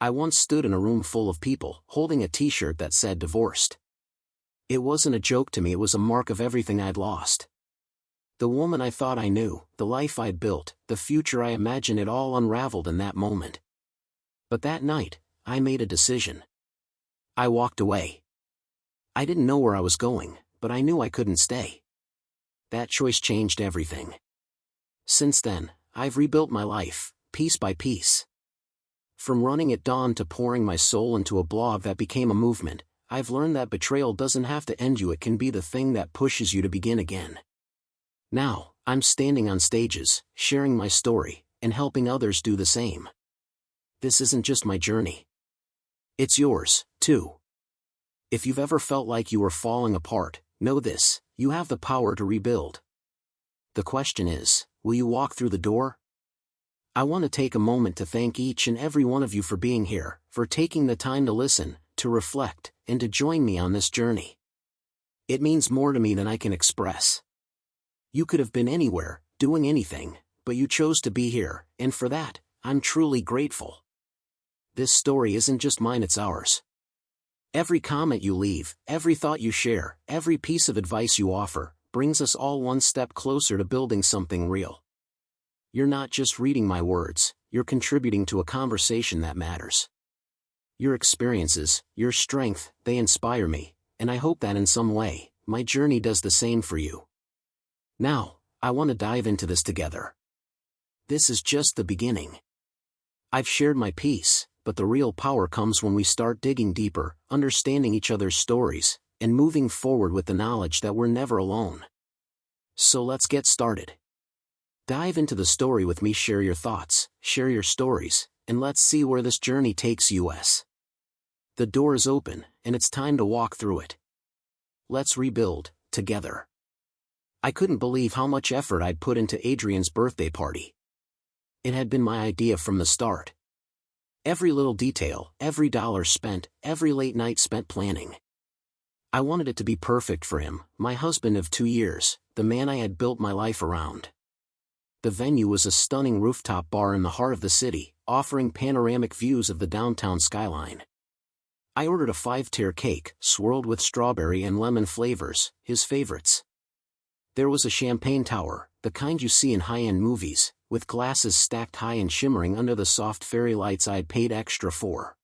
I once stood in a room full of people, holding a t-shirt that said divorced. It wasn't a joke to me, it was a mark of everything I'd lost. The woman I thought I knew, the life I'd built, the future I imagined, it all unraveled in that moment. But that night, I made a decision. I walked away. I didn't know where I was going, but I knew I couldn't stay. That choice changed everything. Since then, I've rebuilt my life, piece by piece. From running at dawn to pouring my soul into a blog that became a movement, I've learned that betrayal doesn't have to end you, it can be the thing that pushes you to begin again. Now, I'm standing on stages, sharing my story, and helping others do the same. This isn't just my journey. It's yours, too. If you've ever felt like you were falling apart, know this: you have the power to rebuild. The question is, will you walk through the door? I want to take a moment to thank each and every one of you for being here, for taking the time to listen, to reflect, and to join me on this journey. It means more to me than I can express. You could have been anywhere, doing anything, but you chose to be here, and for that, I'm truly grateful. This story isn't just mine, it's ours. Every comment you leave, every thought you share, every piece of advice you offer, brings us all one step closer to building something real. You're not just reading my words, you're contributing to a conversation that matters. Your experiences, your strength, they inspire me, and I hope that in some way, my journey does the same for you. Now, I want to dive into this together. This is just the beginning. I've shared my piece, but the real power comes when we start digging deeper, understanding each other's stories, and moving forward with the knowledge that we're never alone. So let's get started. Dive into the story with me, share your thoughts, share your stories, and let's see where this journey takes us. The door is open, and it's time to walk through it. Let's rebuild, together. I couldn't believe how much effort I'd put into Adrian's birthday party. It had been my idea from the start. Every little detail, every dollar spent, every late night spent planning. I wanted it to be perfect for him, my husband of 2 years, the man I had built my life around. The venue was a stunning rooftop bar in the heart of the city, offering panoramic views of the downtown skyline. I ordered a 5-tier cake, swirled with strawberry and lemon flavors, his favorites. There was a champagne tower, the kind you see in high-end movies, with glasses stacked high and shimmering under the soft fairy lights I'd paid extra for.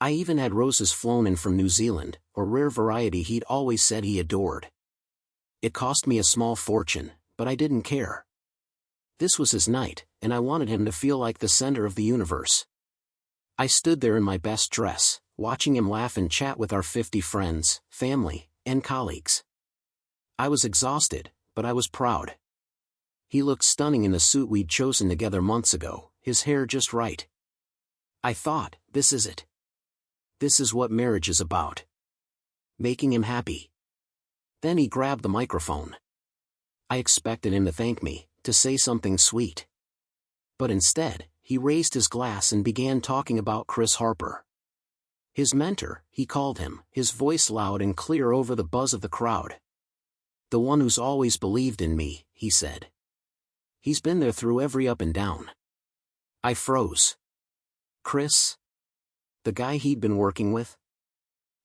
I even had roses flown in from New Zealand, a rare variety he'd always said he adored. It cost me a small fortune, but I didn't care. This was his night, and I wanted him to feel like the center of the universe. I stood there in my best dress, watching him laugh and chat with our 50 friends, family, and colleagues. I was exhausted, but I was proud. He looked stunning in the suit we'd chosen together months ago, his hair just right. I thought, this is it. This is what marriage is about. Making him happy. Then he grabbed the microphone. I expected him to thank me, to say something sweet. But instead, he raised his glass and began talking about Chris Harper. His mentor, he called him, his voice loud and clear over the buzz of the crowd. The one who's always believed in me, he said. He's been there through every up and down. I froze. Chris? The guy he'd been working with?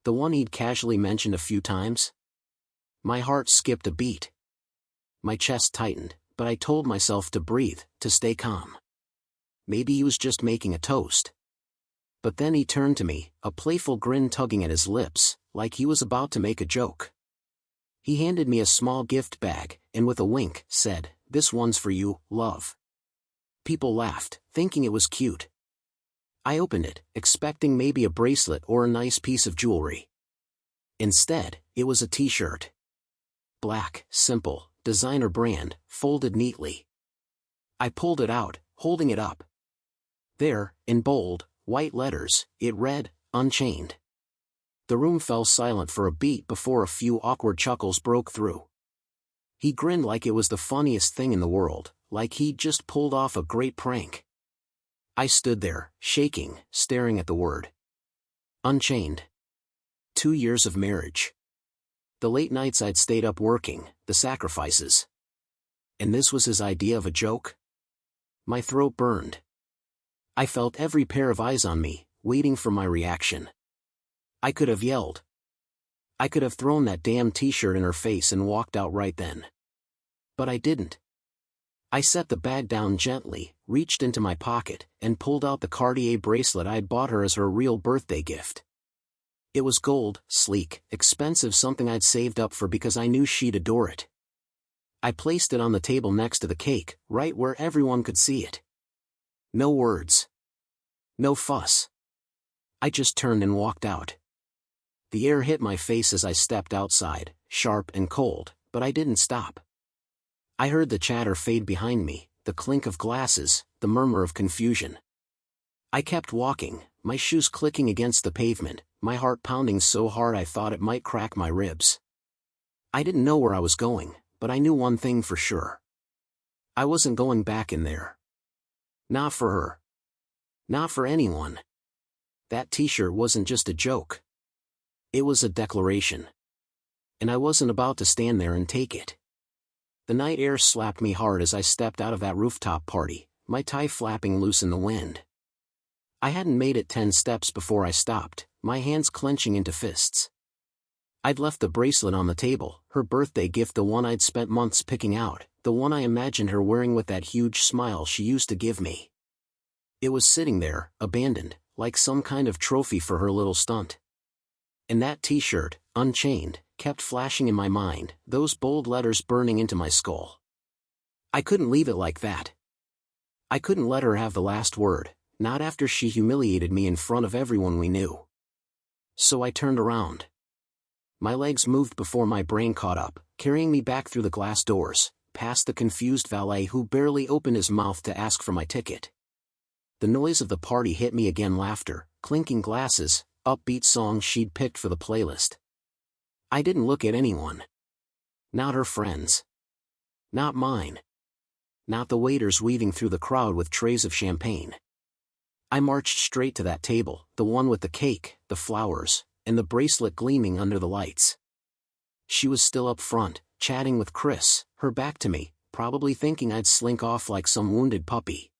The one he'd casually mentioned a few times? My heart skipped a beat. My chest tightened, but I told myself to breathe, to stay calm. Maybe he was just making a toast. But then he turned to me, a playful grin tugging at his lips, like he was about to make a joke. He handed me a small gift bag, and with a wink, said, "This one's for you, love." People laughed, thinking it was cute. I opened it, expecting maybe a bracelet or a nice piece of jewelry. Instead, it was a t-shirt. Black, simple, designer brand, folded neatly. I pulled it out, holding it up. There, in bold, white letters, it read, "Unchained." The room fell silent for a beat before a few awkward chuckles broke through. He grinned like it was the funniest thing in the world, like he'd just pulled off a great prank. I stood there, shaking, staring at the word. Unchained. 2 years of marriage. The late nights I'd stayed up working, the sacrifices. And this was his idea of a joke? My throat burned. I felt every pair of eyes on me, waiting for my reaction. I could have yelled. I could have thrown that damn t-shirt in her face and walked out right then. But I didn't. I set the bag down gently, reached into my pocket, and pulled out the Cartier bracelet I'd bought her as her real birthday gift. It was gold, sleek, expensive, something I'd saved up for because I knew she'd adore it. I placed it on the table next to the cake, right where everyone could see it. No words. No fuss. I just turned and walked out. The air hit my face as I stepped outside, sharp and cold, but I didn't stop. I heard the chatter fade behind me, the clink of glasses, the murmur of confusion. I kept walking, my shoes clicking against the pavement, my heart pounding so hard I thought it might crack my ribs. I didn't know where I was going, but I knew one thing for sure. I wasn't going back in there. Not for her. Not for anyone. That t-shirt wasn't just a joke. It was a declaration. And I wasn't about to stand there and take it. The night air slapped me hard as I stepped out of that rooftop party, my tie flapping loose in the wind. I hadn't made it 10 steps before I stopped, my hands clenching into fists. I'd left the bracelet on the table, her birthday gift, the one I'd spent months picking out, the one I imagined her wearing with that huge smile she used to give me. It was sitting there, abandoned, like some kind of trophy for her little stunt. And that t-shirt, unchained, kept flashing in my mind, those bold letters burning into my skull. I couldn't leave it like that. I couldn't let her have the last word, not after she humiliated me in front of everyone we knew. So I turned around. My legs moved before my brain caught up, carrying me back through the glass doors, past the confused valet who barely opened his mouth to ask for my ticket. The noise of the party hit me again, laughter, clinking glasses, upbeat songs she'd picked for the playlist. I didn't look at anyone. Not her friends. Not mine. Not the waiters weaving through the crowd with trays of champagne. I marched straight to that table, the one with the cake, the flowers, and the bracelet gleaming under the lights. She was still up front, chatting with Chris, her back to me, probably thinking I'd slink off like some wounded puppy.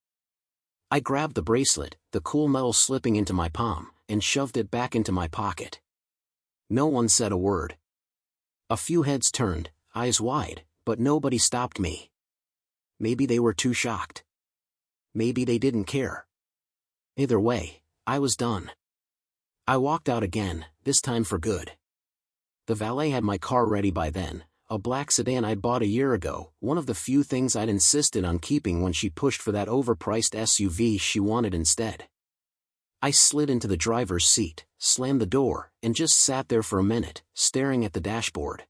I grabbed the bracelet, the cool metal slipping into my palm, and shoved it back into my pocket. No one said a word. A few heads turned, eyes wide, but nobody stopped me. Maybe they were too shocked. Maybe they didn't care. Either way, I was done. I walked out again, this time for good. The valet had my car ready by then, a black sedan I'd bought a year ago, one of the few things I'd insisted on keeping when she pushed for that overpriced SUV she wanted instead. I slid into the driver's seat, slammed the door, and just sat there for a minute, staring at the dashboard.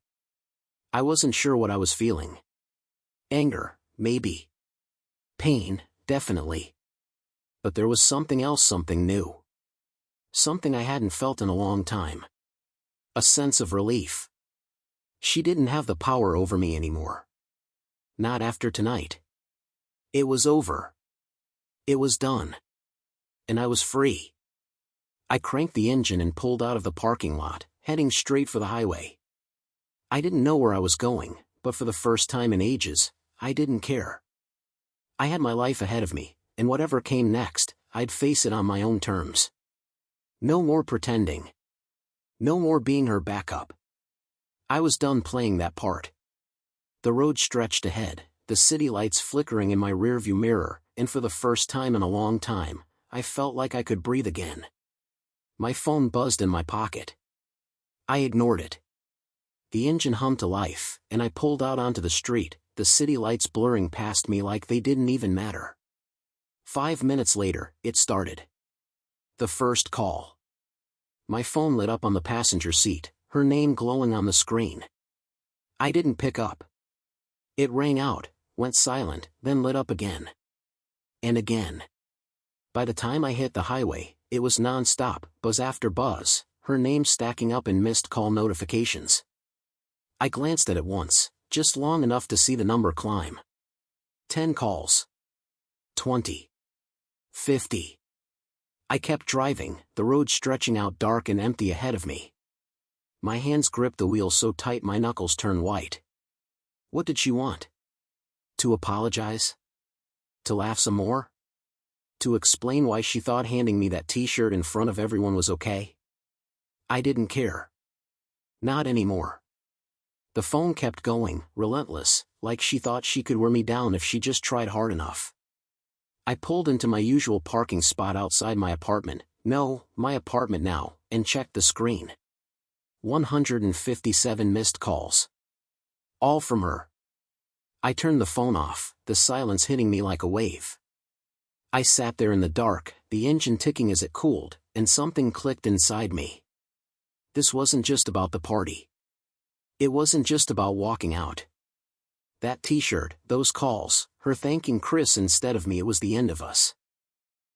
I wasn't sure what I was feeling. Anger, maybe. Pain, definitely. But there was something else, something new. Something I hadn't felt in a long time. A sense of relief. She didn't have the power over me anymore. Not after tonight. It was over. It was done. And I was free. I cranked the engine and pulled out of the parking lot, heading straight for the highway. I didn't know where I was going, but for the first time in ages, I didn't care. I had my life ahead of me, and whatever came next, I'd face it on my own terms. No more pretending. No more being her backup. I was done playing that part. The road stretched ahead, the city lights flickering in my rearview mirror, and for the first time in a long time, I felt like I could breathe again. My phone buzzed in my pocket. I ignored it. The engine hummed to life, and I pulled out onto the street, the city lights blurring past me like they didn't even matter. 5 minutes later, it started. The first call. My phone lit up on the passenger seat, her name glowing on the screen. I didn't pick up. It rang out, went silent, then lit up again. And again. By the time I hit the highway, it was non-stop, buzz after buzz, her name stacking up in missed call notifications. I glanced at it once, just long enough to see the number climb. 10 calls. 20. 50. I kept driving, the road stretching out dark and empty ahead of me. My hands gripped the wheel so tight my knuckles turned white. What did she want? To apologize? To laugh some more? To explain why she thought handing me that t-shirt in front of everyone was okay? I didn't care. Not anymore. The phone kept going, relentless, like she thought she could wear me down if she just tried hard enough. I pulled into my usual parking spot outside my apartment, my apartment now, and checked the screen. 157 missed calls. All from her. I turned the phone off, the silence hitting me like a wave. I sat there in the dark, the engine ticking as it cooled, and something clicked inside me. This wasn't just about the party. It wasn't just about walking out. That t-shirt, those calls, her thanking Chris instead of me, it was the end of us.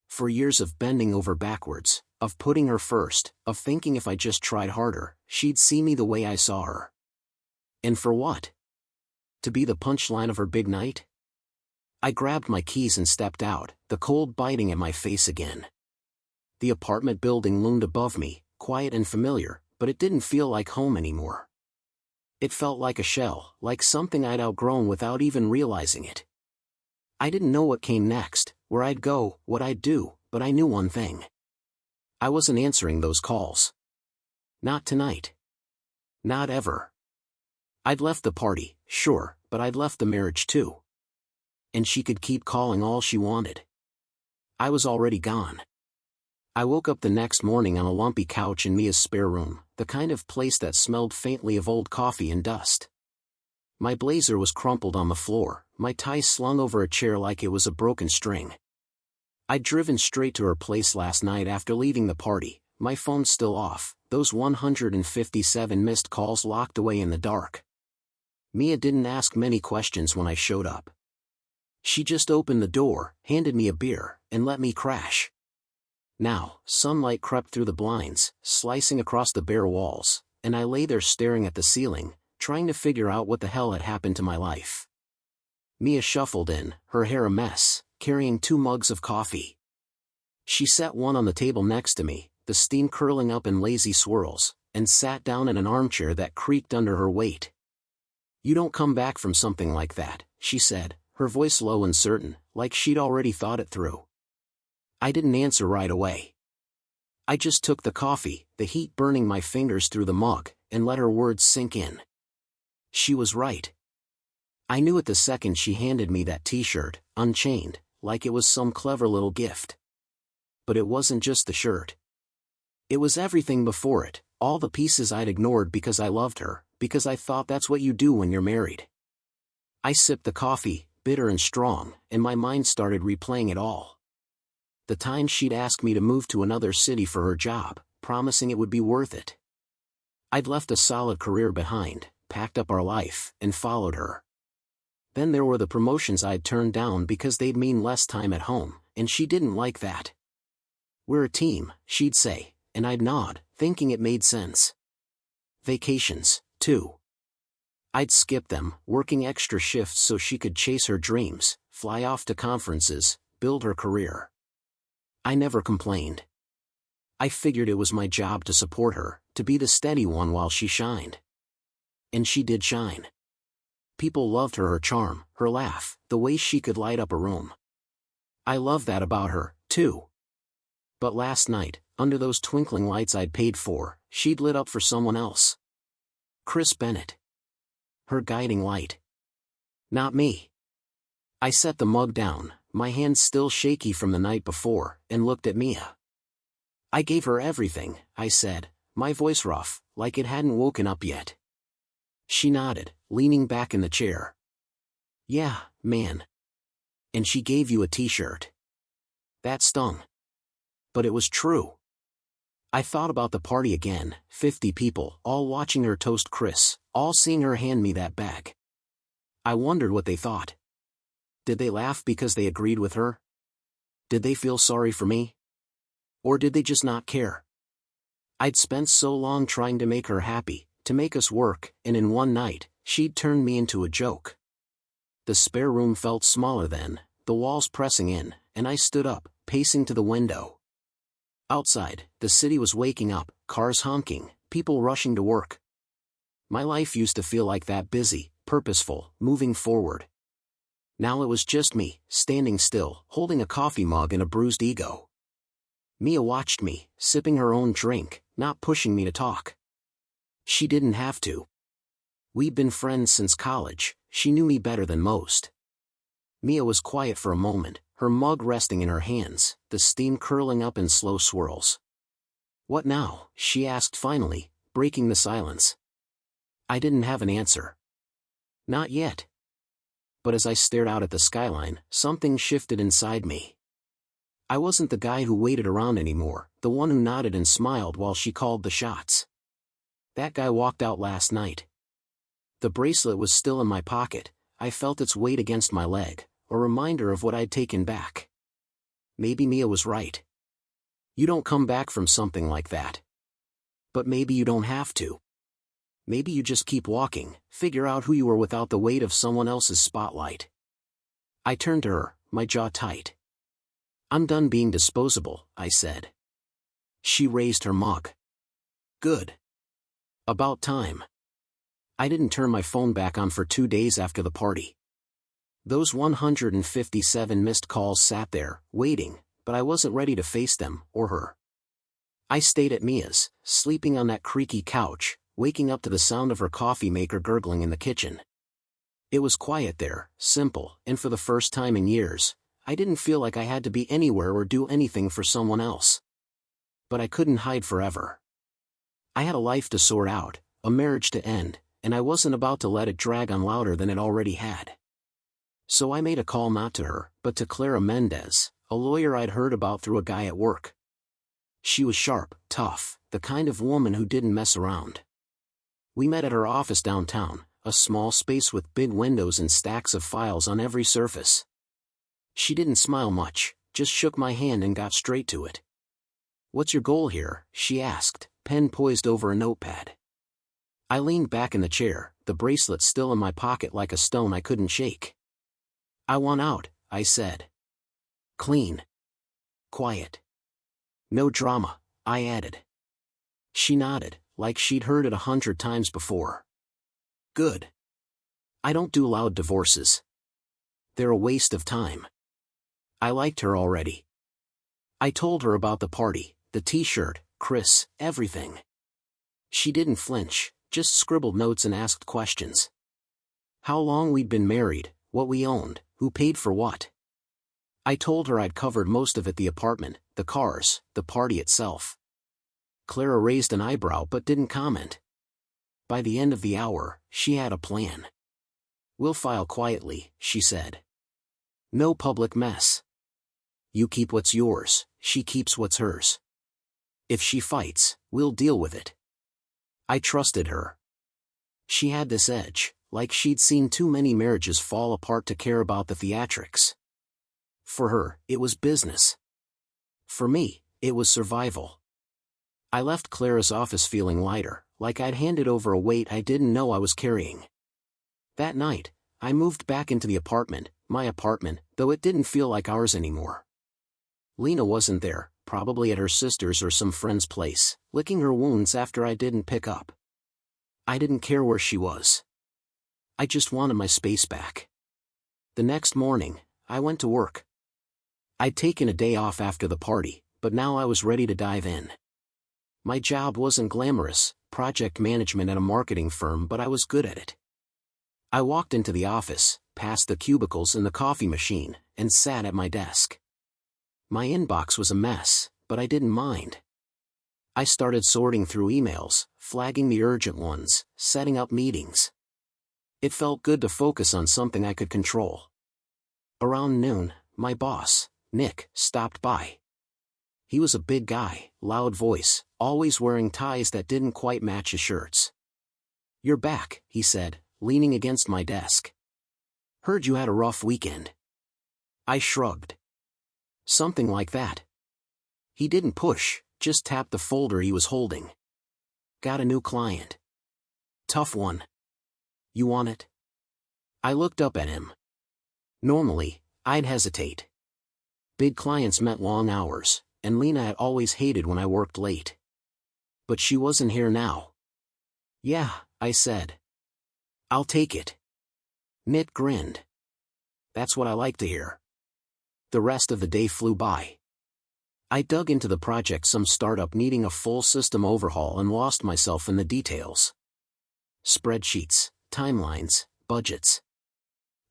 For years of bending over backwards, of putting her first, of thinking if I just tried harder, she'd see me the way I saw her. And for what? To be the punchline of her big night? I grabbed my keys and stepped out, the cold biting at my face again. The apartment building loomed above me, quiet and familiar, but it didn't feel like home anymore. It felt like a shell, like something I'd outgrown without even realizing it. I didn't know what came next, where I'd go, what I'd do, but I knew one thing. I wasn't answering those calls. Not tonight. Not ever. I'd left the party, sure, but I'd left the marriage too. And she could keep calling all she wanted. I was already gone. I woke up the next morning on a lumpy couch in Mia's spare room, the kind of place that smelled faintly of old coffee and dust. My blazer was crumpled on the floor, my tie slung over a chair like it was a broken string. I'd driven straight to her place last night after leaving the party, my phone still off, those 157 missed calls locked away in the dark. Mia didn't ask many questions when I showed up. She just opened the door, handed me a beer, and let me crash. Now, sunlight crept through the blinds, slicing across the bare walls, and I lay there staring at the ceiling, trying to figure out what the hell had happened to my life. Mia shuffled in, her hair a mess, carrying 2 mugs of coffee. She set one on the table next to me, the steam curling up in lazy swirls, and sat down in an armchair that creaked under her weight. "You don't come back from something like that," she said, her voice low and certain, like she'd already thought it through. I didn't answer right away. I just took the coffee, the heat burning my fingers through the mug, and let her words sink in. She was right. I knew it the second she handed me that t-shirt, unchained, like it was some clever little gift. But it wasn't just the shirt. It was everything before it, all the pieces I'd ignored because I loved her, because I thought that's what you do when you're married. I sipped the coffee, bitter and strong, and my mind started replaying it all. The time she'd asked me to move to another city for her job, promising it would be worth it. I'd left a solid career behind, packed up our life, and followed her. Then there were the promotions I'd turned down because they'd mean less time at home, and she didn't like that. "We're a team," she'd say, and I'd nod, thinking it made sense. Vacations, too. I'd skip them, working extra shifts so she could chase her dreams, fly off to conferences, build her career. I never complained. I figured it was my job to support her, to be the steady one while she shined. And she did shine. People loved her charm, her laugh, the way she could light up a room. I loved that about her, too. But last night, under those twinkling lights I'd paid for, she'd lit up for someone else. Chris Bennett. Her guiding light. Not me. I set the mug down, my hands still shaky from the night before, and looked at Mia. "I gave her everything," I said, my voice rough, like it hadn't woken up yet. She nodded, leaning back in the chair. "Yeah, man. And she gave you a t-shirt." That stung. But it was true. I thought about the party again, 50 people, all watching her toast Chris, all seeing her hand me that bag. I wondered what they thought. Did they laugh because they agreed with her? Did they feel sorry for me? Or did they just not care? I'd spent so long trying to make her happy, to make us work, and in one night, she'd turned me into a joke. The spare room felt smaller then, the walls pressing in, and I stood up, pacing to the window. Outside, the city was waking up, cars honking, people rushing to work. My life used to feel like that, busy, purposeful, moving forward. Now it was just me, standing still, holding a coffee mug and a bruised ego. Mia watched me, sipping her own drink, not pushing me to talk. She didn't have to. We'd been friends since college, she knew me better than most. Mia was quiet for a moment, her mug resting in her hands, the steam curling up in slow swirls. "What now?" she asked finally, breaking the silence. I didn't have an answer. Not yet. But as I stared out at the skyline, something shifted inside me. I wasn't the guy who waited around anymore, the one who nodded and smiled while she called the shots. That guy walked out last night. The bracelet was still in my pocket, I felt its weight against my leg, a reminder of what I'd taken back. Maybe Mia was right. You don't come back from something like that. But maybe you don't have to. Maybe you just keep walking, figure out who you were without the weight of someone else's spotlight. I turned to her, my jaw tight. "I'm done being disposable," I said. She raised her mug. "Good. About time." I didn't turn my phone back on for 2 days after the party. Those 157 missed calls sat there, waiting, but I wasn't ready to face them, or her. I stayed at Mia's, sleeping on that creaky couch, waking up to the sound of her coffee maker gurgling in the kitchen. It was quiet there, simple, and for the first time in years, I didn't feel like I had to be anywhere or do anything for someone else. But I couldn't hide forever. I had a life to sort out, a marriage to end, and I wasn't about to let it drag on louder than it already had. So I made a call not to her, but to Clara Mendez, a lawyer I'd heard about through a guy at work. She was sharp, tough, the kind of woman who didn't mess around. We met at her office downtown, a small space with big windows and stacks of files on every surface. She didn't smile much, just shook my hand and got straight to it. "What's your goal here?" she asked, pen poised over a notepad. I leaned back in the chair, the bracelet still in my pocket like a stone I couldn't shake. "I want out," I said. "Clean. Quiet. No drama," I added. She nodded, like she'd heard it 100 times before. "Good. I don't do loud divorces. They're a waste of time." I liked her already. I told her about the party, the t-shirt, Chris, everything. She didn't flinch, just scribbled notes and asked questions. How long we'd been married, what we owned, who paid for what. I told her I'd covered most of it: the apartment, the cars, the party itself. Clara raised an eyebrow but didn't comment. By the end of the hour, she had a plan. "We'll file quietly," she said. "No public mess. You keep what's yours, she keeps what's hers. If she fights, we'll deal with it." I trusted her. She had this edge, like she'd seen too many marriages fall apart to care about the theatrics. For her, it was business. For me, it was survival. I left Clara's office feeling lighter, like I'd handed over a weight I didn't know I was carrying. That night, I moved back into the apartment, my apartment, though it didn't feel like ours anymore. Lena wasn't there, probably at her sister's or some friend's place, licking her wounds after I didn't pick up. I didn't care where she was. I just wanted my space back. The next morning, I went to work. I'd taken a day off after the party, but now I was ready to dive in. My job wasn't glamorous, project management at a marketing firm, but I was good at it. I walked into the office, past the cubicles and the coffee machine, and sat at my desk. My inbox was a mess, but I didn't mind. I started sorting through emails, flagging the urgent ones, setting up meetings. It felt good to focus on something I could control. Around noon, my boss, Nick, stopped by. He was a big guy, loud voice, always wearing ties that didn't quite match his shirts. "You're back," he said, leaning against my desk. "Heard you had a rough weekend." I shrugged. "Something like that." He didn't push, just tapped the folder he was holding. "Got a new client. Tough one. You want it?" I looked up at him. Normally, I'd hesitate. Big clients meant long hours, and Lena had always hated when I worked late. But she wasn't here now. "Yeah," I said. "I'll take it." Nick grinned. that's what I like to hear. The rest of the day flew by. I dug into the project, some startup needing a full system overhaul, and lost myself in the details. Spreadsheets, timelines, budgets.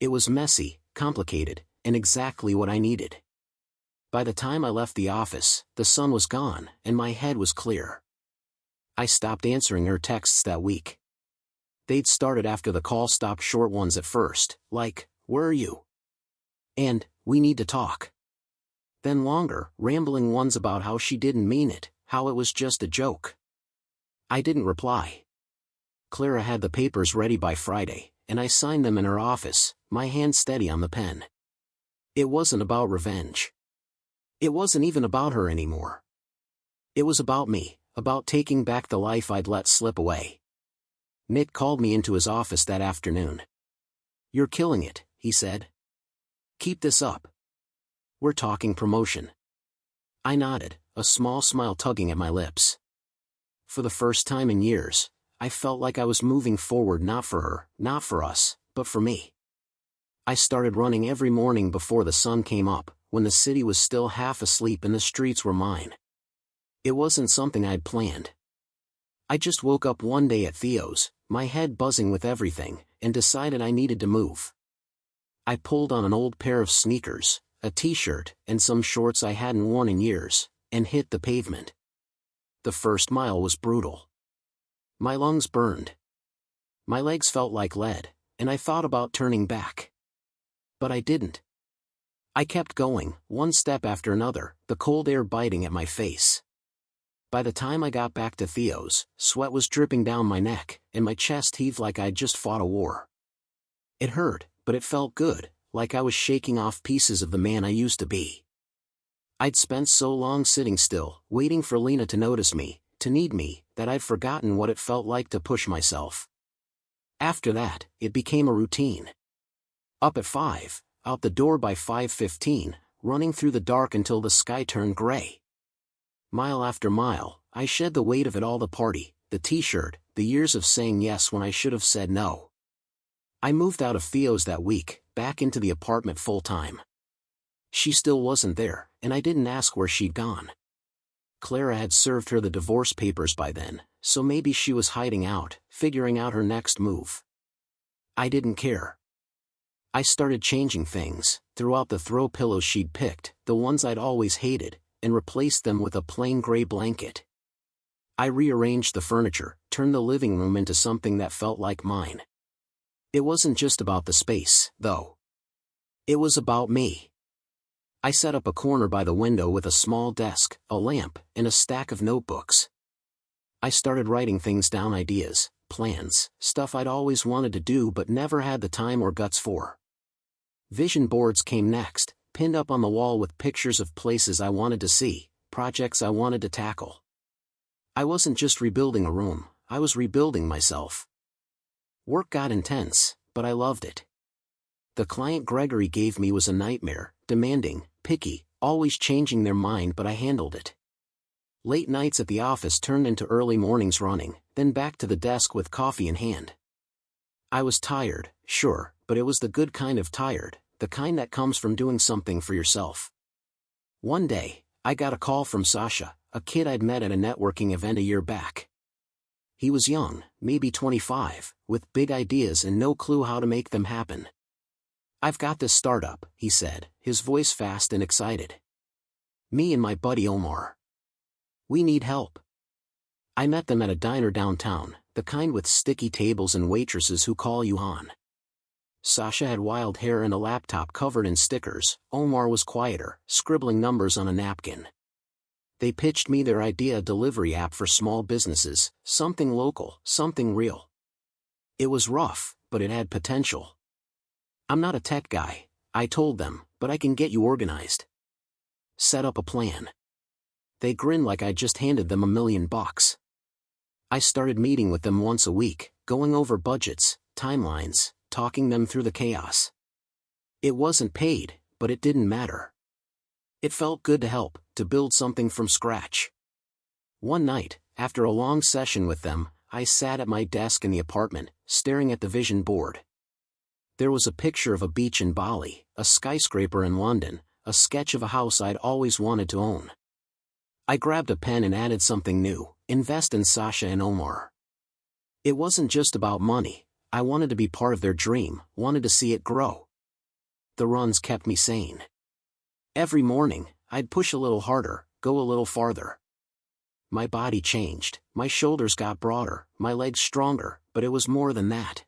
It was messy, complicated, and exactly what I needed. By the time I left the office, the sun was gone, and my head was clear. I stopped answering her texts that week. They'd started after the call stopped, short ones at first, like, "Where are you?" and "We need to talk." Then longer, rambling ones about how she didn't mean it, how it was just a joke. I didn't reply. Clara had the papers ready by Friday, and I signed them in her office, my hand steady on the pen. It wasn't about revenge. It wasn't even about her anymore. It was about me, about taking back the life I'd let slip away. Nick called me into his office that afternoon. "You're killing it," he said. "Keep this up. We're talking promotion." I nodded, a small smile tugging at my lips. For the first time in years, I felt like I was moving forward, not for her, not for us, but for me. I started running every morning before the sun came up, when the city was still half asleep and the streets were mine. It wasn't something I'd planned. I just woke up one day at Theo's, my head buzzing with everything, and decided I needed to move. I pulled on an old pair of sneakers, a t-shirt, and some shorts I hadn't worn in years, and hit the pavement. The first mile was brutal. My lungs burned. My legs felt like lead, and I thought about turning back. But I didn't. I kept going, one step after another, the cold air biting at my face. By the time I got back to Theo's, sweat was dripping down my neck, and my chest heaved like I'd just fought a war. It hurt, but it felt good, like I was shaking off pieces of the man I used to be. I'd spent so long sitting still, waiting for Lena to notice me, to need me, that I'd forgotten what it felt like to push myself. After that, it became a routine. Up at 5, out the door by 5:15, running through the dark until the sky turned gray. Mile after mile, I shed the weight of it all, the party, the t-shirt, the years of saying yes when I should have said no. I moved out of Theo's that week, back into the apartment full-time. She still wasn't there, and I didn't ask where she'd gone. Clara had served her the divorce papers by then, so maybe she was hiding out, figuring out her next move. I didn't care. I started changing things, threw out the throw pillows she'd picked, the ones I'd always hated, and replaced them with a plain gray blanket. I rearranged the furniture, turned the living room into something that felt like mine. It wasn't just about the space, though. It was about me. I set up a corner by the window with a small desk, a lamp, and a stack of notebooks. I started writing things down, ideas, plans, stuff I'd always wanted to do but never had the time or guts for. Vision boards came next, pinned up on the wall with pictures of places I wanted to see, projects I wanted to tackle. I wasn't just rebuilding a room, I was rebuilding myself. Work got intense, but I loved it. The client Gregory gave me was a nightmare, demanding, picky, always changing their mind, but I handled it. Late nights at the office turned into early mornings running, then back to the desk with coffee in hand. I was tired, sure, but it was the good kind of tired, the kind that comes from doing something for yourself. One day, I got a call from Sasha, a kid I'd met at a networking event a year back. He was young, maybe 25, with big ideas and no clue how to make them happen. "I've got this startup," he said, his voice fast and excited. "Me and my buddy Omar. We need help." I met them at a diner downtown, the kind with sticky tables and waitresses who call you on. Sasha had wild hair and a laptop covered in stickers. Omar was quieter, scribbling numbers on a napkin. They pitched me their idea, a delivery app for small businesses, something local, something real. It was rough, but it had potential. "I'm not a tech guy," I told them, "but I can get you organized. Set up a plan." They grinned like I just handed them $1,000,000. I started meeting with them once a week, going over budgets, timelines, talking them through the chaos. It wasn't paid, but it didn't matter. It felt good to help, to build something from scratch. One night, after a long session with them, I sat at my desk in the apartment, staring at the vision board. There was a picture of a beach in Bali, a skyscraper in London, a sketch of a house I'd always wanted to own. I grabbed a pen and added something new: invest in Sasha and Omar. It wasn't just about money. I wanted to be part of their dream, wanted to see it grow. The runs kept me sane. Every morning, I'd push a little harder, go a little farther. My body changed, my shoulders got broader, my legs stronger, but it was more than that.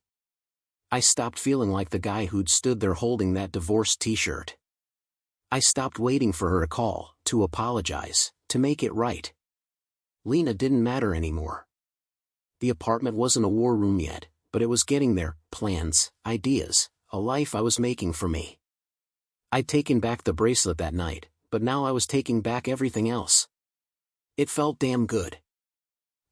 I stopped feeling like the guy who'd stood there holding that divorced t-shirt. I stopped waiting for her to call, to apologize, to make it right. Lena didn't matter anymore. The apartment wasn't a war room yet, but it was getting there: plans, ideas, a life I was making for me. I'd taken back the bracelet that night, but now I was taking back everything else. It felt damn good.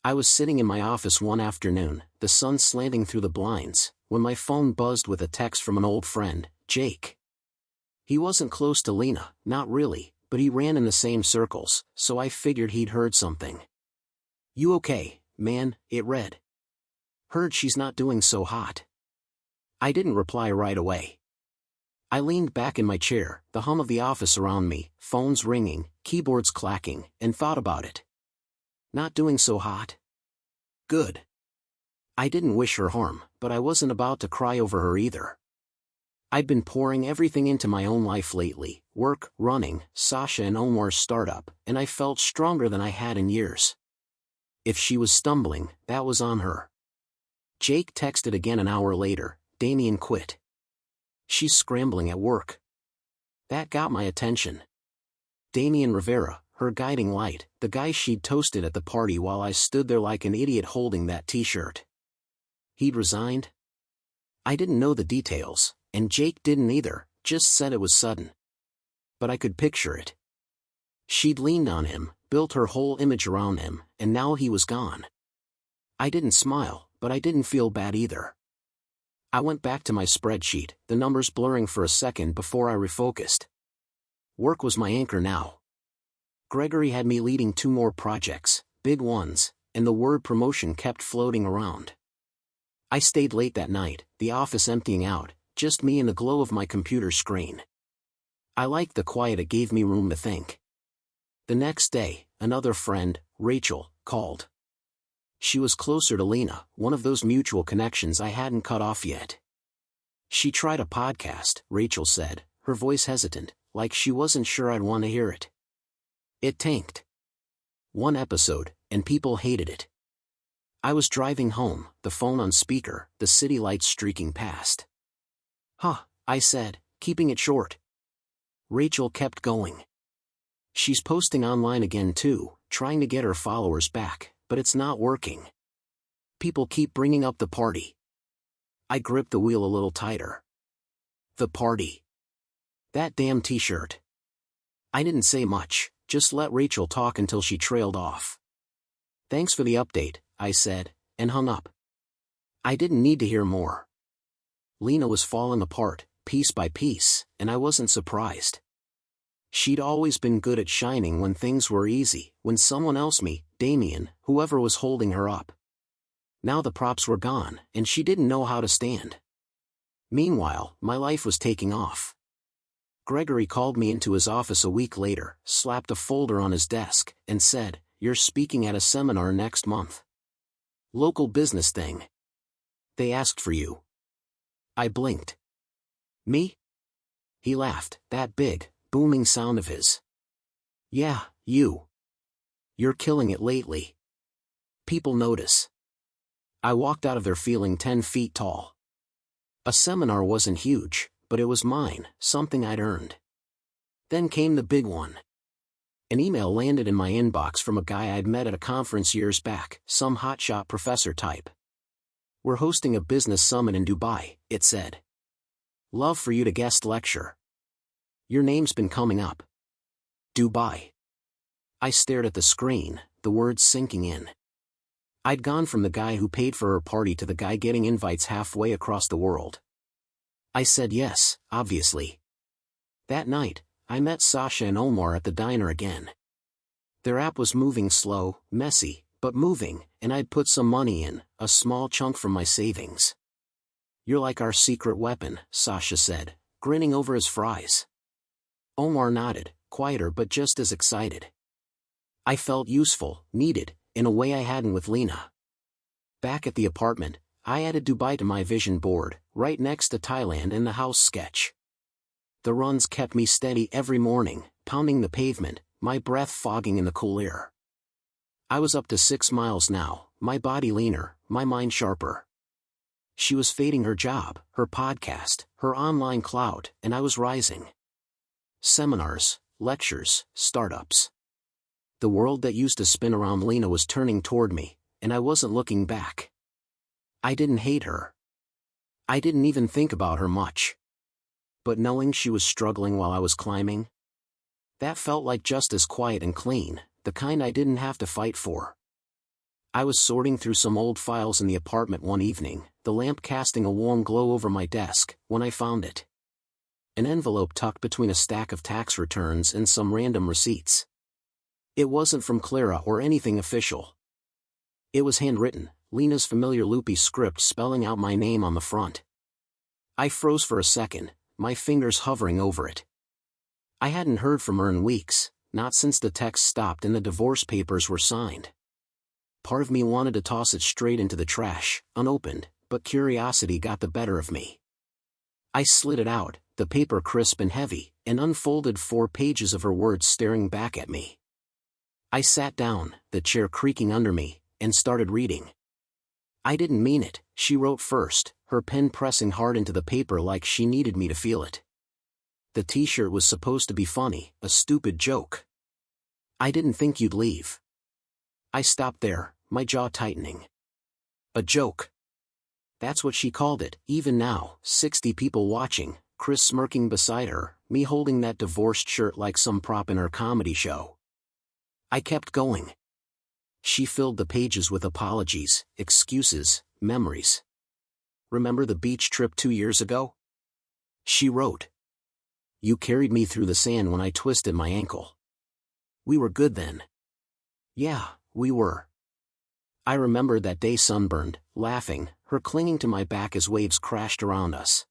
I was sitting in my office one afternoon, the sun slanting through the blinds, when my phone buzzed with a text from an old friend, Jake. He wasn't close to Lena, not really, but he ran in the same circles, so I figured he'd heard something. "You okay, man?" it read. "Heard she's not doing so hot." I didn't reply right away. I leaned back in my chair, the hum of the office around me, phones ringing, keyboards clacking, and thought about it. Not doing so hot? Good. I didn't wish her harm, but I wasn't about to cry over her either. I'd been pouring everything into my own life lately: work, running, Sasha and Omar's startup, and I felt stronger than I had in years. If she was stumbling, that was on her. Jake texted again an hour later: "Damien quit. She's scrambling at work." That got my attention. Damien Rivera, her guiding light, the guy she'd toasted at the party while I stood there like an idiot holding that t-shirt. He'd resigned? I didn't know the details, and Jake didn't either, just said it was sudden. But I could picture it. She'd leaned on him, built her whole image around him, and now he was gone. I didn't smile, but I didn't feel bad either. I went back to my spreadsheet, the numbers blurring for a second before I refocused. Work was my anchor now. Gregory had me leading 2 more projects, big ones, and the word promotion kept floating around. I stayed late that night, the office emptying out, just me and the glow of my computer screen. I liked the quiet, it gave me room to think. The next day, another friend, Rachel, called. She was closer to Lena, one of those mutual connections I hadn't cut off yet. She tried a podcast, Rachel said, her voice hesitant, like she wasn't sure I'd want to hear it. It tanked. 1 episode, and people hated it. I was driving home, the phone on speaker, the city lights streaking past. "Huh," I said, keeping it short. Rachel kept going. "She's posting online again too, trying to get her followers back, but it's not working. People keep bringing up the party." I gripped the wheel a little tighter. The party. That damn t-shirt. I didn't say much, just let Rachel talk until she trailed off. "Thanks for the update," I said, and hung up. I didn't need to hear more. Lena was falling apart, piece by piece, and I wasn't surprised. She'd always been good at shining when things were easy, when someone else, me, Damien, whoever was holding her up. Now the props were gone, and she didn't know how to stand. Meanwhile, my life was taking off. Gregory called me into his office a week later, slapped a folder on his desk, and said, "You're speaking at a seminar next month. Local business thing. They asked for you." I blinked. "Me?" He laughed, that big, booming sound of his. "Yeah, you. You're killing it lately. People notice." I walked out of there feeling 10 feet tall. A seminar wasn't huge, but it was mine, something I'd earned. Then came the big one. An email landed in my inbox from a guy I'd met at a conference years back, some hotshot professor type. "We're hosting a business summit in Dubai," it said. "Love for you to guest lecture. Your name's been coming up." Dubai. I stared at the screen, the words sinking in. I'd gone from the guy who paid for her party to the guy getting invites halfway across the world. I said yes, obviously. That night, I met Sasha and Omar at the diner again. Their app was moving slow, messy, but moving, and I'd put some money in, a small chunk from my savings. "You're like our secret weapon," Sasha said, grinning over his fries. Omar nodded, quieter but just as excited. I felt useful, needed, in a way I hadn't with Lena. Back at the apartment, I added Dubai to my vision board, right next to Thailand and the house sketch. The runs kept me steady every morning, pounding the pavement, my breath fogging in the cool air. I was up to 6 miles now, my body leaner, my mind sharper. She was fading her job, her podcast, her online cloud, and I was rising. Seminars, lectures, startups. The world that used to spin around Lena was turning toward me, and I wasn't looking back. I didn't hate her. I didn't even think about her much. But knowing she was struggling while I was climbing, that felt like just as quiet and clean, the kind I didn't have to fight for. I was sorting through some old files in the apartment one evening, the lamp casting a warm glow over my desk, when I found it. An envelope tucked between a stack of tax returns and some random receipts. It wasn't from Clara or anything official. It was handwritten, Lena's familiar loopy script spelling out my name on the front. I froze for a second, my fingers hovering over it. I hadn't heard from her in weeks, not since the text stopped and the divorce papers were signed. Part of me wanted to toss it straight into the trash, unopened, but curiosity got the better of me. I slid it out, the paper crisp and heavy, and unfolded 4 pages of her words staring back at me. I sat down, the chair creaking under me, and started reading. I didn't mean it, she wrote first, her pen pressing hard into the paper like she needed me to feel it. The t-shirt was supposed to be funny, a stupid joke. "I didn't think you'd leave." I stopped there, my jaw tightening. A joke. That's what she called it, even now, 60 people watching, Chris smirking beside her, me holding that divorced shirt like some prop in her comedy show. I kept going. She filled the pages with apologies, excuses, memories. "Remember the beach trip 2 years ago?" She wrote. "You carried me through the sand when I twisted my ankle. We were good then." Yeah, we were. I remember that day sunburned, laughing, her clinging to my back as waves crashed around us.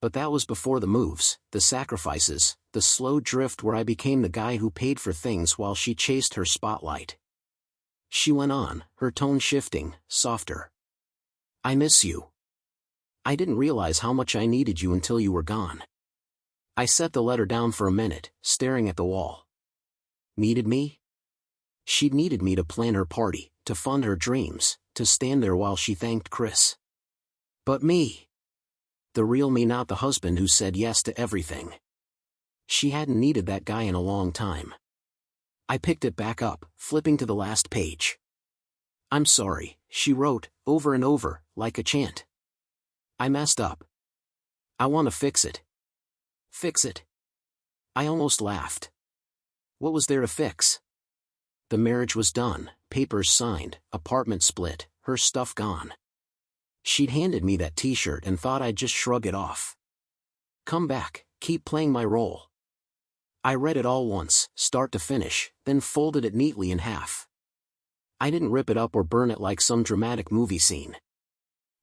But that was before the moves, the sacrifices, the slow drift where I became the guy who paid for things while she chased her spotlight. She went on, her tone shifting, softer. "I miss you. I didn't realize how much I needed you until you were gone." I set the letter down for a minute, staring at the wall. Needed me? She'd needed me to plan her party, to fund her dreams, to stand there while she thanked Chris. But me. The real me, not the husband who said yes to everything. She hadn't needed that guy in a long time. I picked it back up, flipping to the last page. "I'm sorry," she wrote, over and over, like a chant. "I messed up. I want to fix it." Fix it? I almost laughed. What was there to fix? The marriage was done, papers signed, apartment split, her stuff gone. She'd handed me that t-shirt and thought I'd just shrug it off. Come back, keep playing my role. I read it all once, start to finish, then folded it neatly in half. I didn't rip it up or burn it like some dramatic movie scene.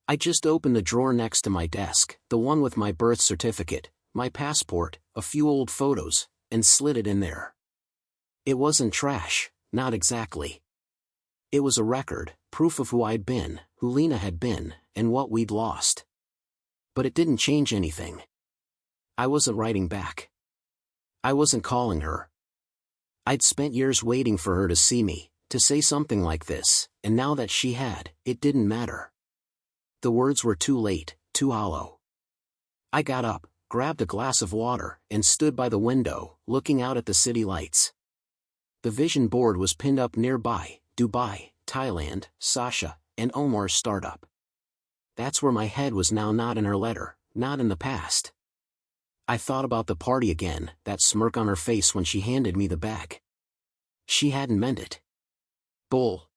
I just opened the drawer next to my desk, the one with my birth certificate, my passport, a few old photos, and slid it in there. It wasn't trash, not exactly. It was a record, proof of who I'd been, who Lena had been, and what we'd lost. But it didn't change anything. I wasn't writing back. I wasn't calling her. I'd spent years waiting for her to see me, to say something like this, and now that she had, it didn't matter. The words were too late, too hollow. I got up, grabbed a glass of water, and stood by the window, looking out at the city lights. The vision board was pinned up nearby, Dubai, Thailand, Sasha, and Omar's startup. That's where my head was now, not in her letter, not in the past. I thought about the party again, that smirk on her face when she handed me the bag. She hadn't meant it. Bull.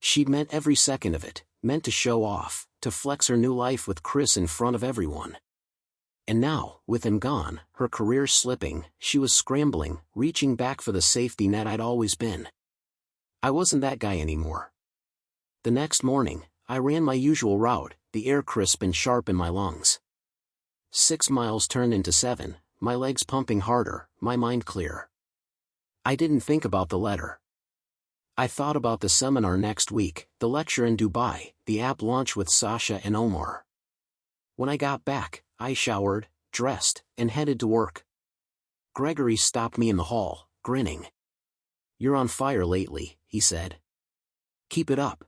She'd meant every second of it, meant to show off, to flex her new life with Chris in front of everyone. And now, with him gone, her career slipping, she was scrambling, reaching back for the safety net I'd always been. I wasn't that guy anymore. The next morning, I ran my usual route, the air crisp and sharp in my lungs. 6 miles turned into 7, my legs pumping harder, my mind clear. I didn't think about the letter. I thought about the seminar next week, the lecture in Dubai, the app launch with Sasha and Omar. When I got back, I showered, dressed, and headed to work. Gregory stopped me in the hall, grinning. "You're on fire lately," he said. "Keep it up."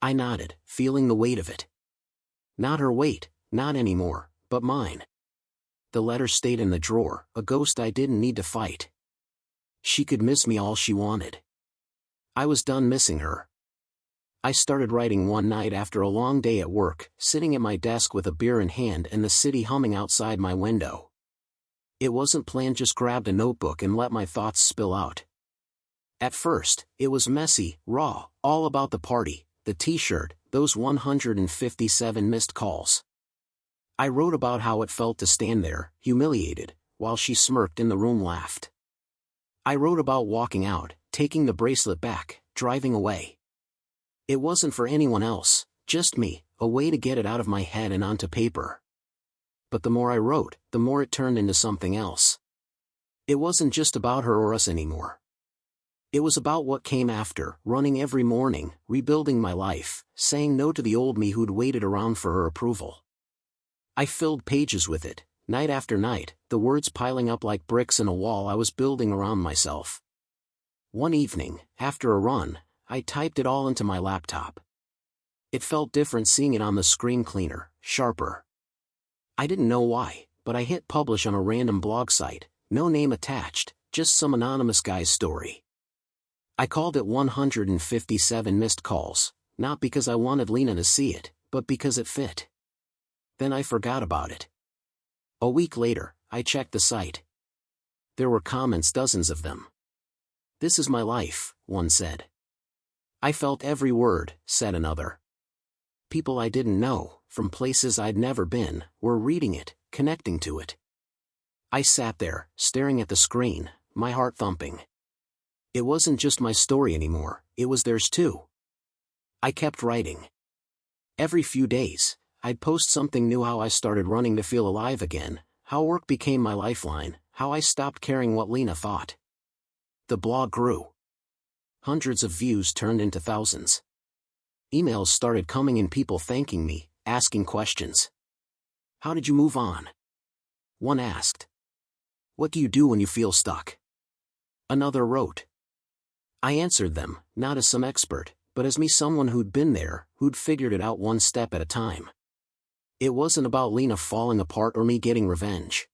I nodded, feeling the weight of it. Not her weight, not anymore, but mine. The letter stayed in the drawer, a ghost I didn't need to fight. She could miss me all she wanted. I was done missing her. I started writing one night after a long day at work, sitting at my desk with a beer in hand and the city humming outside my window. It wasn't planned, just grabbed a notebook and let my thoughts spill out. At first, it was messy, raw, all about the party, the t-shirt, those 157 missed calls. I wrote about how it felt to stand there, humiliated, while she smirked and the room laughed. I wrote about walking out, taking the bracelet back, driving away. It wasn't for anyone else, just me, a way to get it out of my head and onto paper. But the more I wrote, the more it turned into something else. It wasn't just about her or us anymore. It was about what came after, running every morning, rebuilding my life, saying no to the old me who'd waited around for her approval. I filled pages with it, night after night, the words piling up like bricks in a wall I was building around myself. One evening, after a run, I typed it all into my laptop. It felt different seeing it on the screen, cleaner, sharper. I didn't know why, but I hit publish on a random blog site, no name attached, just some anonymous guy's story. I called it 157 missed calls, not because I wanted Lena to see it, but because it fit. Then I forgot about it. A week later, I checked the site. There were comments, dozens of them. "This is my life," one said. "I felt every word," said another. People I didn't know, from places I'd never been, were reading it, connecting to it. I sat there, staring at the screen, my heart thumping. It wasn't just my story anymore, it was theirs too. I kept writing. Every few days, I'd post something new: how I started running to feel alive again, how work became my lifeline, how I stopped caring what Lena thought. The blog grew. Hundreds of views turned into thousands. Emails started coming in, people thanking me, asking questions. "How did you move on?" One asked. "What do you do when you feel stuck?" Another wrote. I answered them, not as some expert, but as me, someone who'd been there, who'd figured it out one step at a time. It wasn't about Lena falling apart or me getting revenge.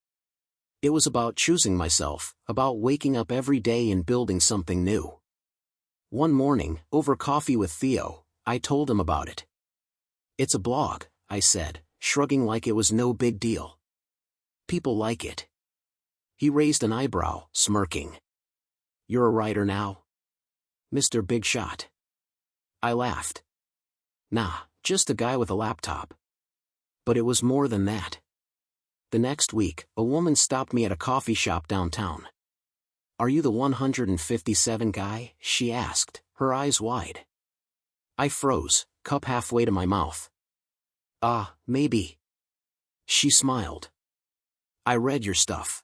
It was about choosing myself, about waking up every day and building something new. One morning, over coffee with Theo, I told him about it. "It's a blog," I said, shrugging like it was no big deal. "People like it." He raised an eyebrow, smirking. "You're a writer now, Mr. Big Shot?" I laughed. "Nah, just a guy with a laptop." But it was more than that. The next week, a woman stopped me at a coffee shop downtown. "Are you the 157 guy?" she asked, her eyes wide. I froze, cup halfway to my mouth. Maybe." She smiled. "I read your stuff.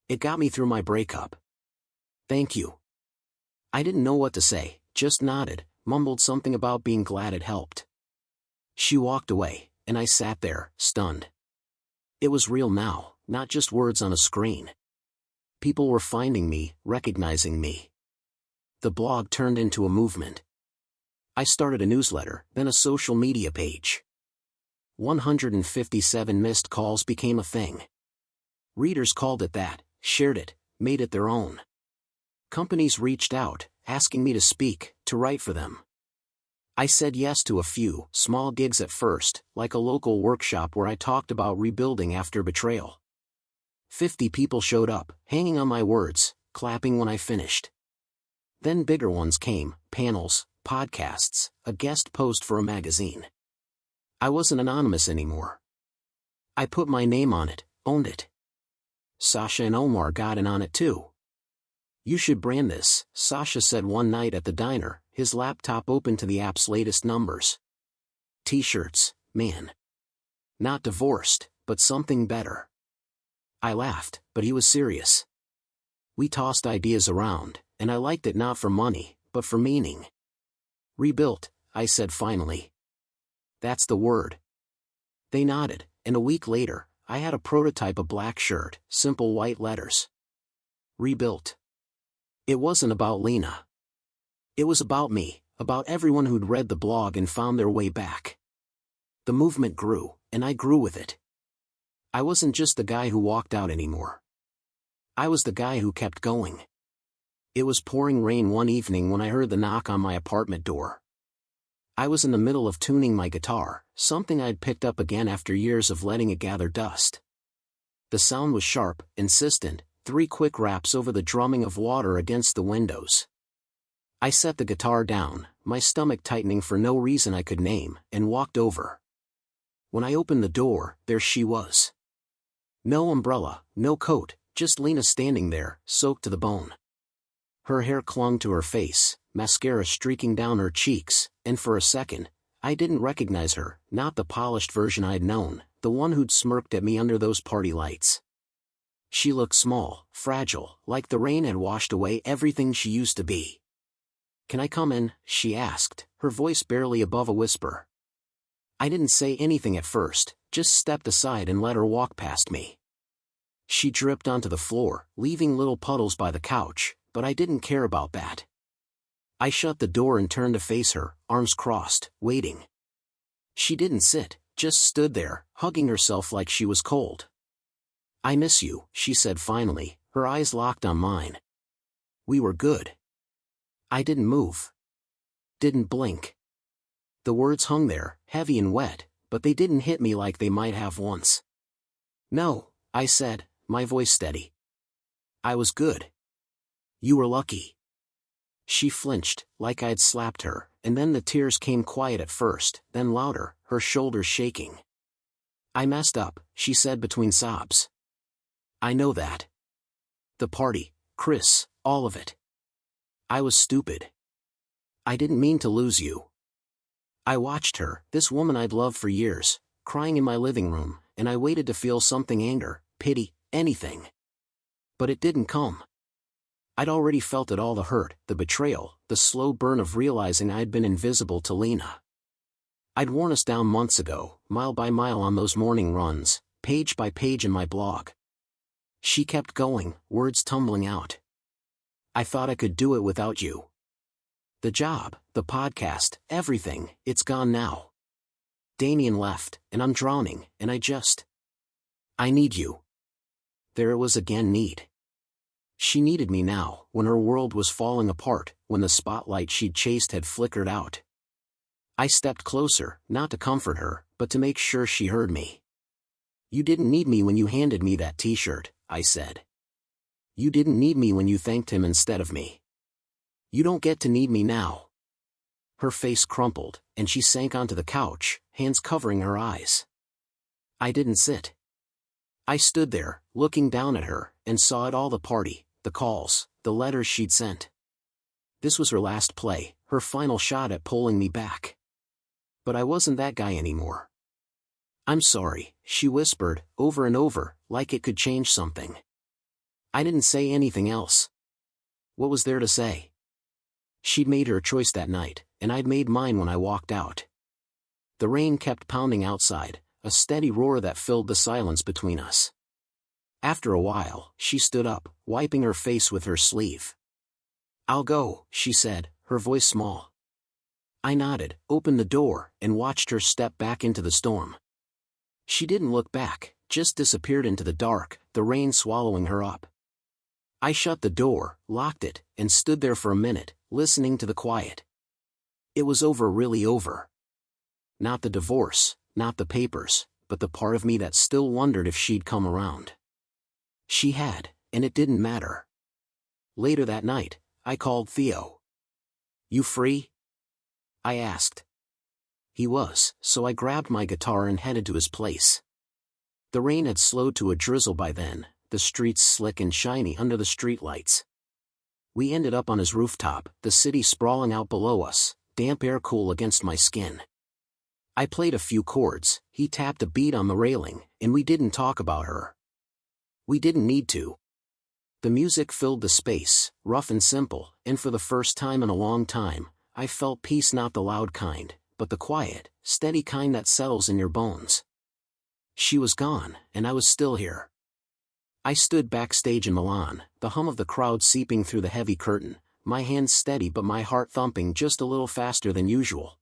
It got me through my breakup. Thank you." I didn't know what to say, just nodded, mumbled something about being glad it helped. She walked away, and I sat there, stunned. It was real now, not just words on a screen. People were finding me, recognizing me. The blog turned into a movement. I started a newsletter, then a social media page. 157 missed calls became a thing. Readers called it that, shared it, made it their own. Companies reached out, asking me to speak, to write for them. I said yes to a few small gigs at first, like a local workshop where I talked about rebuilding after betrayal. 50 people showed up, hanging on my words, clapping when I finished. Then bigger ones came, panels, podcasts, a guest post for a magazine. I wasn't anonymous anymore. I put my name on it, owned it. Sasha and Omar got in on it too. "You should brand this," Sasha said one night at the diner, his laptop open to the app's latest numbers. "T-shirts, man. Not divorced, but something better. I laughed, but he was serious. We tossed ideas around, and I liked it not for money, but for meaning. Rebuilt, I said finally. That's the word. They nodded, and a week later, I had a prototype of black shirt, simple white letters. Rebuilt. It wasn't about Lena. It was about me, about everyone who'd read the blog and found their way back. The movement grew, and I grew with it. I wasn't just the guy who walked out anymore. I was the guy who kept going. It was pouring rain one evening when I heard the knock on my apartment door. I was in the middle of tuning my guitar, something I'd picked up again after years of letting it gather dust. The sound was sharp, insistent, 3 quick raps over the drumming of water against the windows. I set the guitar down, my stomach tightening for no reason I could name, and walked over. When I opened the door, there she was. No umbrella, no coat, just Lena standing there, soaked to the bone. Her hair clung to her face, mascara streaking down her cheeks, and for a second, I didn't recognize her, not the polished version I'd known, the one who'd smirked at me under those party lights. She looked small, fragile, like the rain had washed away everything she used to be. "Can I come in?" she asked, her voice barely above a whisper. I didn't say anything at first, just stepped aside and let her walk past me. She dripped onto the floor, leaving little puddles by the couch, but I didn't care about that. I shut the door and turned to face her, arms crossed, waiting. She didn't sit, just stood there, hugging herself like she was cold. "I miss you," she said finally, her eyes locked on mine. "We were good." I didn't move. Didn't blink. The words hung there, heavy and wet, but they didn't hit me like they might have once. "No," I said, my voice steady. "I was good. You were lucky." She flinched, like I'd slapped her, and then the tears came quiet at first, then louder, her shoulders shaking. "I messed up," she said between sobs. "I know that. The party, Chris, all of it. I was stupid. I didn't mean to lose you." I watched her, this woman I'd loved for years, crying in my living room, and I waited to feel something, anger, pity, anything. But it didn't come. I'd already felt it all, the hurt, the betrayal, the slow burn of realizing I'd been invisible to Lena. I'd worn us down months ago, mile by mile on those morning runs, page by page in my blog. She kept going, words tumbling out. "I thought I could do it without you. The job, the podcast, everything, it's gone now. Damien left, and I'm drowning, and I need you." There it was again, need. She needed me now, when her world was falling apart, when the spotlight she'd chased had flickered out. I stepped closer, not to comfort her, but to make sure she heard me. "You didn't need me when you handed me that t-shirt," I said. "You didn't need me when you thanked him instead of me. You don't get to need me now." Her face crumpled, and she sank onto the couch, hands covering her eyes. I didn't sit. I stood there, looking down at her, and saw it all, the party, the calls, the letters she'd sent. This was her last play, her final shot at pulling me back. But I wasn't that guy anymore. "I'm sorry," she whispered, over and over, like it could change something. I didn't say anything else. What was there to say? She'd made her choice that night, and I'd made mine when I walked out. The rain kept pounding outside, a steady roar that filled the silence between us. After a while, she stood up, wiping her face with her sleeve. "I'll go," she said, her voice small. I nodded, opened the door, and watched her step back into the storm. She didn't look back, just disappeared into the dark, the rain swallowing her up. I shut the door, locked it, and stood there for a minute, listening to the quiet. It was over, really over. Not the divorce, not the papers, but the part of me that still wondered if she'd come around. She had, and it didn't matter. Later that night, I called Theo. "You free?" I asked. He was, so I grabbed my guitar and headed to his place. The rain had slowed to a drizzle by then, the streets slick and shiny under the streetlights. We ended up on his rooftop, the city sprawling out below us, damp air cool against my skin. I played a few chords, he tapped a beat on the railing, and we didn't talk about her. We didn't need to. The music filled the space, rough and simple, and for the first time in a long time, I felt peace, not the loud kind, but the quiet, steady kind that settles in your bones. She was gone, and I was still here. I stood backstage in Milan, the hum of the crowd seeping through the heavy curtain, my hands steady but my heart thumping just a little faster than usual.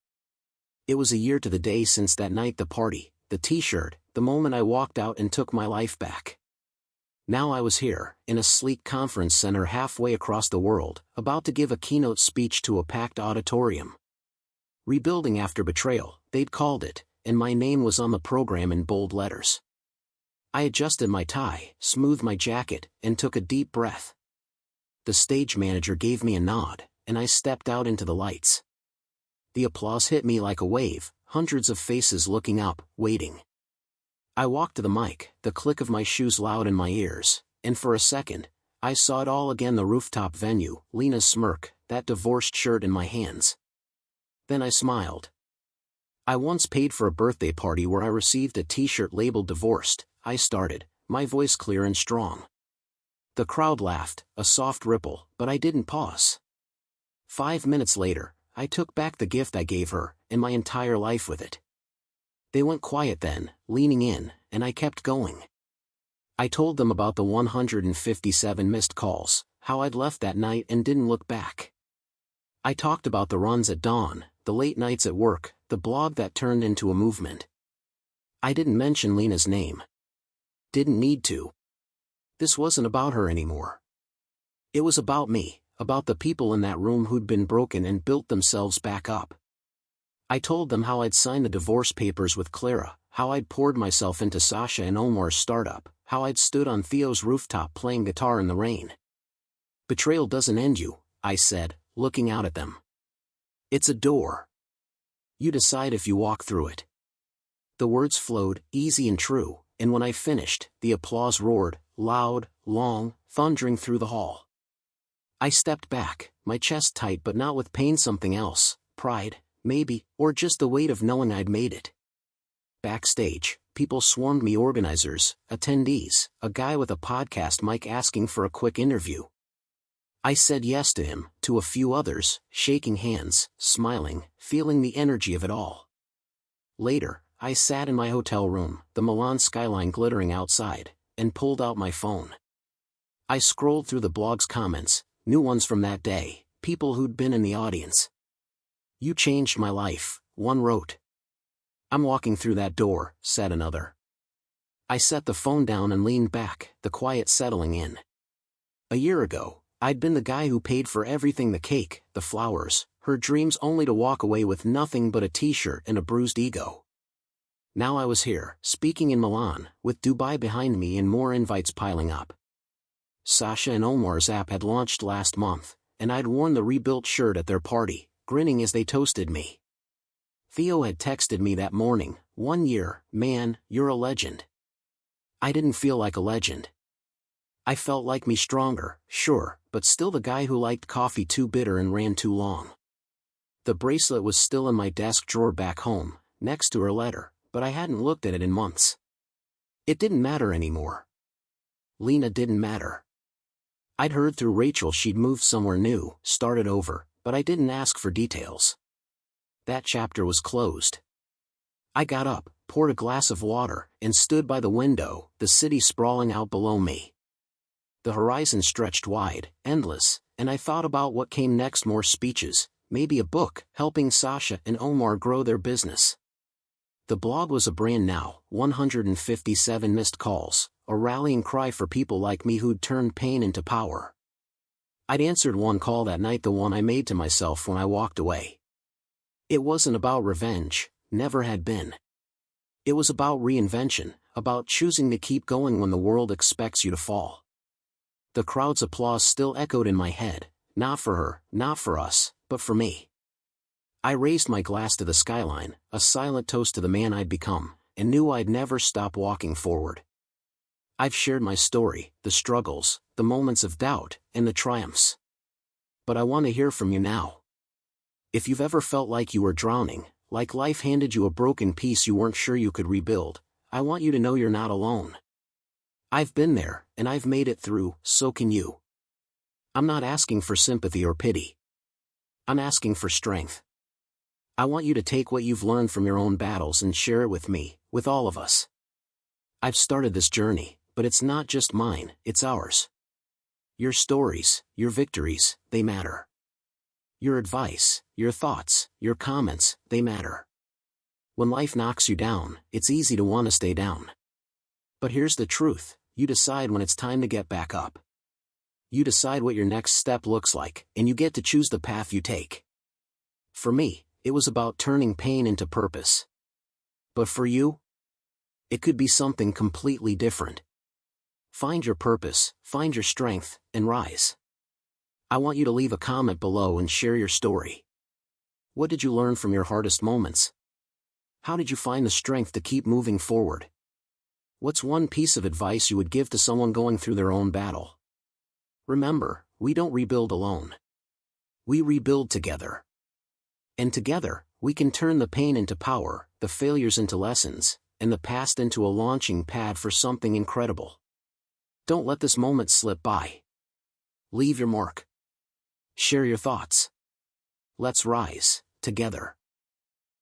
It was a year to the day since that night, the party, the t-shirt, the moment I walked out and took my life back. Now I was here, in a sleek conference center halfway across the world, about to give a keynote speech to a packed auditorium. Rebuilding after betrayal, they'd called it, and my name was on the program in bold letters. I adjusted my tie, smoothed my jacket, and took a deep breath. The stage manager gave me a nod, and I stepped out into the lights. The applause hit me like a wave, hundreds of faces looking up, waiting. I walked to the mic, the click of my shoes loud in my ears, and for a second, I saw it all again: the rooftop venue, Lena's smirk, that divorced shirt in my hands. Then I smiled. I once paid for a birthday party where I received a t-shirt labeled divorced, I started, my voice clear and strong. The crowd laughed, a soft ripple, but I didn't pause. 5 minutes later, I took back the gift I gave her, and my entire life with it. They went quiet then, leaning in, and I kept going. I told them about the 157 missed calls, how I'd left that night and didn't look back. I talked about the runs at dawn, the late nights at work, the blog that turned into a movement. I didn't mention Lena's name. Didn't need to. This wasn't about her anymore. It was about me, about the people in that room who'd been broken and built themselves back up. I told them how I'd signed the divorce papers with Clara, how I'd poured myself into Sasha and Omar's startup, how I'd stood on Theo's rooftop playing guitar in the rain. Betrayal doesn't end you, I said, looking out at them. It's a door. You decide if you walk through it. The words flowed, easy and true, and when I finished, the applause roared, loud, long, thundering through the hall. I stepped back, my chest tight but not with pain, something else, pride, maybe, or just the weight of knowing I'd made it. Backstage, people swarmed me: organizers, attendees, a guy with a podcast mic asking for a quick interview. I said yes to him, to a few others, shaking hands, smiling, feeling the energy of it all. Later, I sat in my hotel room, the Milan skyline glittering outside, and pulled out my phone. I scrolled through the blog's comments, new ones from that day, people who'd been in the audience. "You changed my life," one wrote. "I'm walking through that door," said another. I set the phone down and leaned back, the quiet settling in. A year ago, I'd been the guy who paid for everything: the cake, the flowers, her dreams, only to walk away with nothing but a t-shirt and a bruised ego. Now I was here, speaking in Milan, with Dubai behind me and more invites piling up. Sasha and Omar's app had launched last month, and I'd worn the rebuilt shirt at their party, grinning as they toasted me. Theo had texted me that morning, "1 year, man, you're a legend." I didn't feel like a legend. I felt like me, stronger, sure, but still the guy who liked coffee too bitter and ran too long. The bracelet was still in my desk drawer back home, next to her letter, but I hadn't looked at it in months. It didn't matter anymore. Lena didn't matter. I'd heard through Rachel she'd moved somewhere new, started over, but I didn't ask for details. That chapter was closed. I got up, poured a glass of water, and stood by the window, the city sprawling out below me. The horizon stretched wide, endless, and I thought about what came next: more speeches, maybe a book, helping Sasha and Omar grow their business. The blog was a brand now, 157 missed calls, a rallying cry for people like me who'd turned pain into power. I'd answered one call that night, the one I made to myself when I walked away. It wasn't about revenge, never had been. It was about reinvention, about choosing to keep going when the world expects you to fall. The crowd's applause still echoed in my head, not for her, not for us, but for me. I raised my glass to the skyline, a silent toast to the man I'd become, and knew I'd never stop walking forward. I've shared my story, the struggles, the moments of doubt, and the triumphs. But I want to hear from you now. If you've ever felt like you were drowning, like life handed you a broken piece you weren't sure you could rebuild, I want you to know you're not alone. I've been there, and I've made it through, so can you. I'm not asking for sympathy or pity. I'm asking for strength. I want you to take what you've learned from your own battles and share it with me, with all of us. I've started this journey, but it's not just mine, it's ours. Your stories, your victories, they matter. Your advice, your thoughts, your comments, they matter. When life knocks you down, it's easy to want to stay down. But here's the truth, you decide when it's time to get back up. You decide what your next step looks like, and you get to choose the path you take. For me, it was about turning pain into purpose. But for you? It could be something completely different. Find your purpose, find your strength, and rise. I want you to leave a comment below and share your story. What did you learn from your hardest moments? How did you find the strength to keep moving forward? What's one piece of advice you would give to someone going through their own battle? Remember, we don't rebuild alone. We rebuild together. And together, we can turn the pain into power, the failures into lessons, and the past into a launching pad for something incredible. Don't let this moment slip by. Leave your mark. Share your thoughts. Let's rise, together.